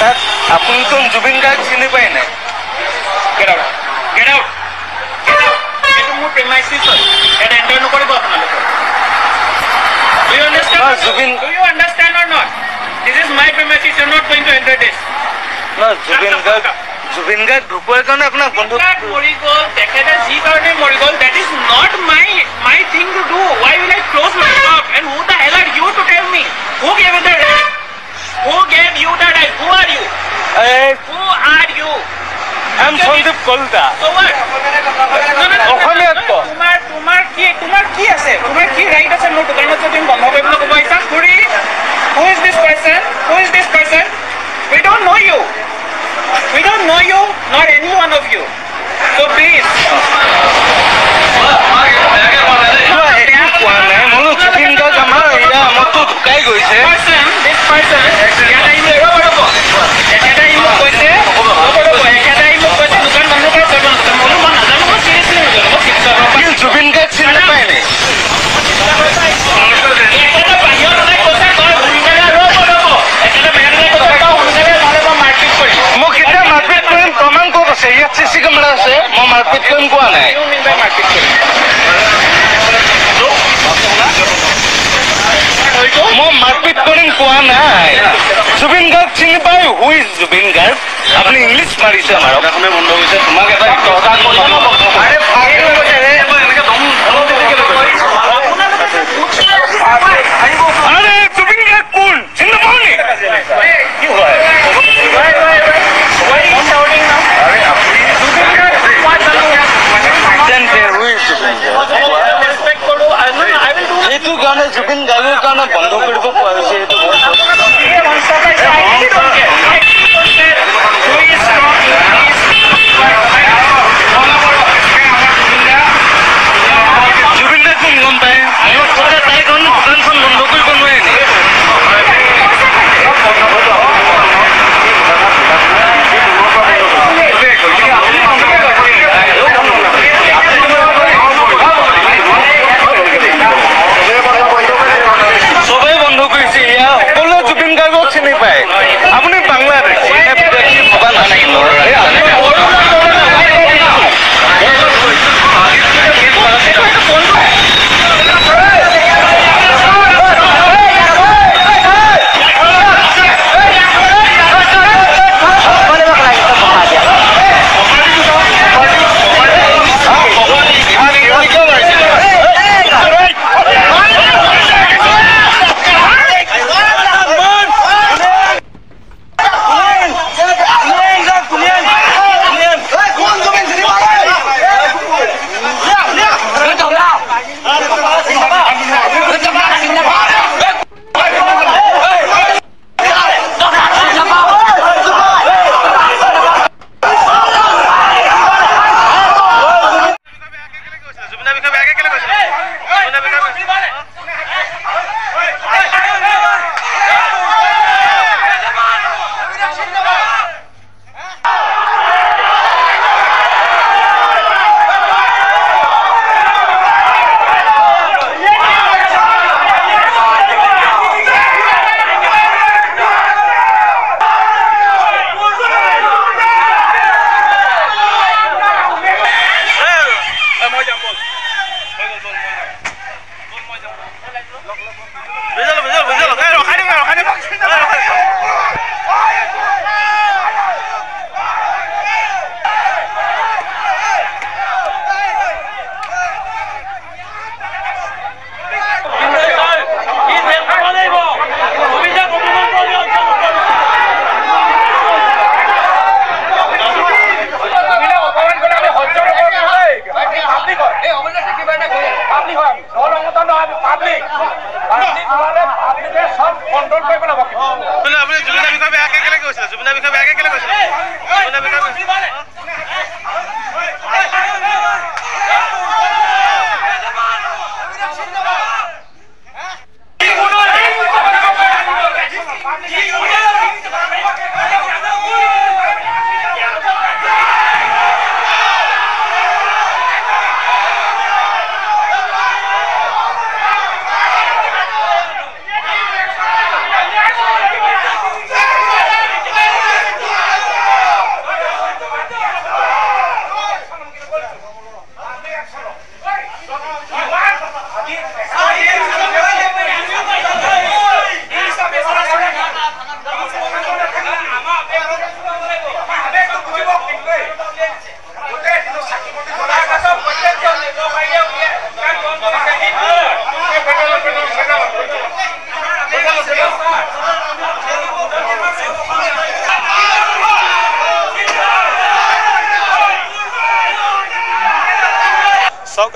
তাত আপুনিতো জুবিন গাৰ্গ চিনি পায় নাই? Get out. Get out. Get out. এইটো মোৰ প্ৰেমাইচিছ হয়। এটা এণ্টাৰ নকৰিব আপোনালোকে। Do you understand? Zubin. Do you understand or not? This is my premises. You're not going to enter this. Zubeen Garg ঢুকোৱাৰ কাৰণে আপোনাক বন্ধ মৰি গ'ল তেখেতে যি কাৰণে মৰি গ'ল that is not my thing to do. Why will I close my shop? And who the hell are you to tell me? Who gave you the right? Who gave you the right? Who are you? Who are you? I'm Sandeep Kolda. So what? অসমীয়াত ক তোমাৰ কি আছে? তোমাৰ কি right আছে মোৰ দোকানত যদি বন্ধ কৰিবলৈ ক'ব আহিছা? Who is this person? Who is this person? We don't know you. We don't know you, not any one of you. So please. Zubeen Garg আমাৰ আমাৰতো ঢুকাই গৈছে। This person, জুবিন গাৰ্গ চিনি নাপায় নে? মোক এতিয়া মাৰপিট কৰিম প্ৰমাণ ক'ত আছে? ইয়াত চিচি কেমেৰা আছে, মই মাৰপিট কৰিম কোৱা নাই। মই মাৰপিট কৰিম কোৱা নাই। জুবিন গাৰ্গ চিনি পায়? Who is Zubeen Garg? আপুনি ইংলিছ মাৰিছে আমাৰ অসমে বন্ধ হৈছে। তোমাক এটা আৰে জুবিন গাৰ্গ কোন চিনি নাপাওঁ নি? কি হয় এইটো কাৰণে জুবিন গাৰ্গৰ কাৰণে বন্ধ কৰিব পোৱা হৈছে। এইটো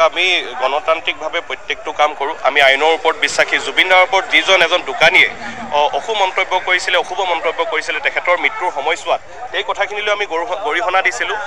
আমি গণতান্ত্ৰিকভাৱে প্ৰত্যেকটো কাম কৰোঁ আমি আইনৰ ওপৰত বিশ্বাসী জুবিন দাৰ ওপৰত যিজন এজন দোকানীয়ে অশুভ মন্তব্য কৰিছিলে তেখেতৰ মৃত্যুৰ সময়ছোৱাত এই কথাখিনিলৈ আমি গৰিহণা দিছিলোঁ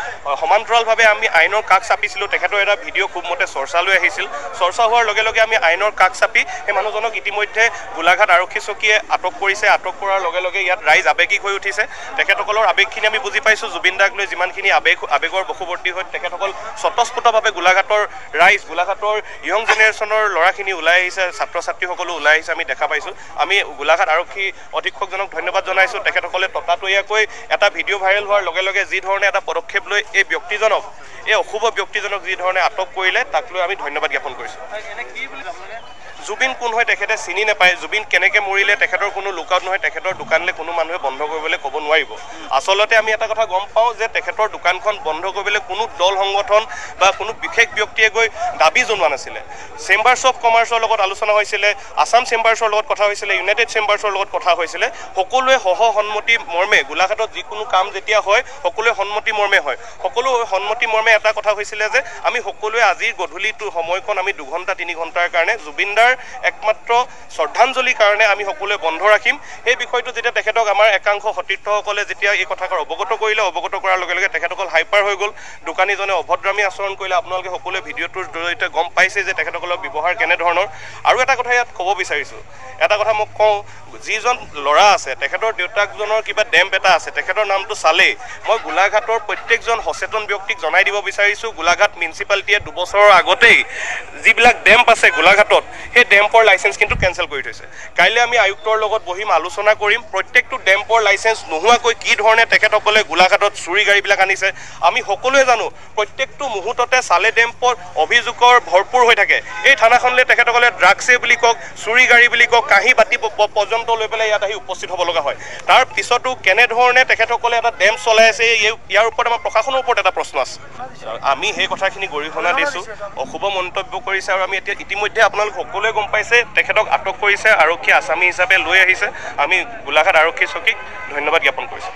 সমান্তৰালভাৱে আমি আইনৰ কাষ চাপিছিলোঁ তেখেতৰ এটা ভিডিঅ' খুব মতে চৰ্চালৈ আহিছিল চৰ্চা হোৱাৰ লগে লগে আমি আইনৰ কাষ চাপি সেই মানুহজনক ইতিমধ্যে গোলাঘাট আৰক্ষী চকীয়ে আটক কৰিছে আটক কৰাৰ লগে লগে ইয়াত ৰাইজ আৱেগিক হৈ উঠিছে তেখেতসকলৰ আৱেগখিনি আমি বুজি পাইছোঁ জুবিন দাক লৈ যিমানখিনি আৱেগৰ বশৱৰ্তী হৈ তেখেতসকল স্বতঃস্ফূৰ্তভাৱে গোলাঘাটৰ ৰাইজ গোলাঘাটৰ ইয়ং জেনেৰেশ্যনৰ ল'ৰাখিনি ওলাই আহিছে ছাত্ৰ ছাত্ৰীসকলো ওলাই আহিছে আমি দেখা পাইছোঁ আমি গোলাঘাট আৰক্ষী অধীক্ষকজনক ধন্যবাদ জনাইছোঁ তেখেতসকলে ততাতৈয়াকৈ এটা ভিডিঅ' ভাইৰেল হোৱাৰ লগে লগে যি ধৰণে এটা পদক্ষেপ লৈ এই অশুভ ব্যক্তিজনক যি ধৰণে আটক কৰিলে তাক লৈ আমি ধন্যবাদ জ্ঞাপন কৰিছোঁ জুবিন কোন হয় তেখেতে চিনি নাপায় জুবিন কেনেকৈ মৰিলে তেখেতৰ কোনো লুকআউট নহয় তেখেতৰ দোকানলৈ কোনো মানুহে বন্ধ কৰিবলৈ ক'ব নোৱাৰিব আচলতে আমি এটা কথা গম পাওঁ যে তেখেতৰ দোকানখন বন্ধ কৰিবলৈ কোনো দল সংগঠন বা কোনো বিশেষ ব্যক্তিয়ে গৈ দাবী জনোৱা নাছিলে চেম্বাৰ্ছ অফ কমাৰ্চৰ লগত আলোচনা হৈছিলে আছাম চেম্বাৰ্ছৰ লগত কথা হৈছিলে ইউনাইটেড চেম্বাৰ্ছৰ লগত কথা হৈছিলে সকলোৱে সন্মতি মৰ্মে গোলাঘাটত যিকোনো কাম যেতিয়া হয় সকলোৱে সন্মতি মৰ্মে হয় সকলো সন্মতি মৰ্মে এটা কথা হৈছিলে যে আমি সকলোৱে আজিৰ গধূলিটো সময়খন আমি 2 ঘণ্টা 3 ঘণ্টাৰ কাৰণে জুবিন দাৰ একমাত্ৰ শ্ৰদ্ধাঞ্জলিৰ কাৰণে আমি সকলোৱে বন্ধ ৰাখিম এই বিষয়টো যেতিয়া তেখেতক আমাৰ একাংশ সতীৰ্থসকলে যেতিয়া এই কথাষাৰ অৱগত কৰাৰ লগে লগে তেখেতসকল হাইপাৰ হৈ গ'ল দোকানীজনে অভদ্ৰামী আচৰণ কৰিলে আপোনালোকে সকলোৱে ভিডিঅ'টোৰ জৰিয়তে গম পাইছে যে তেখেতসকলৰ ব্যৱহাৰ কেনেধৰণৰ আৰু এটা কথা ইয়াত ক'ব বিচাৰিছোঁ এটা কথা মোক কওঁ যিজন ল'ৰা আছে তেখেতৰ দেউতাকজনৰ কিবা ডেম্প এটা আছে তেখেতৰ নামটো চালে মই গোলাঘাটৰ প্ৰত্যেকজন সচেতন ব্যক্তিক জনাই দিব বিচাৰিছোঁ গোলাঘাট মিউনিচিপালিটিয়ে 2 বছৰৰ আগতেই যিবিলাক ডেম্প আছে গোলাঘাটত সেই ডেম্পৰ লাইচেঞ্চ কিন্তু কেঞ্চেল কৰি থৈছে কাইলৈ আমি আয়ুক্তৰ লগত বহিম আলোচনা কৰিম প্ৰত্যেকটো ডেম্পৰ লাইচেঞ্চ নোহোৱাকৈ কি ধৰণে তেখেতসকলে গোলাঘাটত চুৰি গাড়ীবিলাক আনিছে আমি সকলোৱে জানো প্ৰত্যেকটো মুহূৰ্ততে চালে ডেম্পৰ অভিযোগৰ ভৰপূৰ হৈ থাকে এই থানাখনলৈ তেখেতসকলে ড্ৰাগছে বুলি কওক চুৰি গাড়ী বুলি কওক কাঁহী বাতি পৰ্যন্ত লৈ পেলাই ইয়াত আহি উপস্থিত হ'ব লগা হয় তাৰ পিছতো কেনেধৰণে তেখেতসকলে এটা ডেম্প চলাই আছে ইয়াৰ ওপৰত আমাৰ প্ৰশাসনৰ ওপৰত এটা প্ৰশ্ন আছে আমি সেই কথাখিনি গৰিহণা দিছোঁ অশুভ মন্তব্য কৰিছে আৰু আমি এতিয়া ইতিমধ্যে আপোনালোক সকলোৱে গম পাইছে তেখেতক আটক কৰিছে আৰক্ষী আসামী হিচাপে লৈ আহিছে আমি গোলাঘাট আৰক্ষী চকীক ধন্যবাদ জ্ঞাপন কৰিছোঁ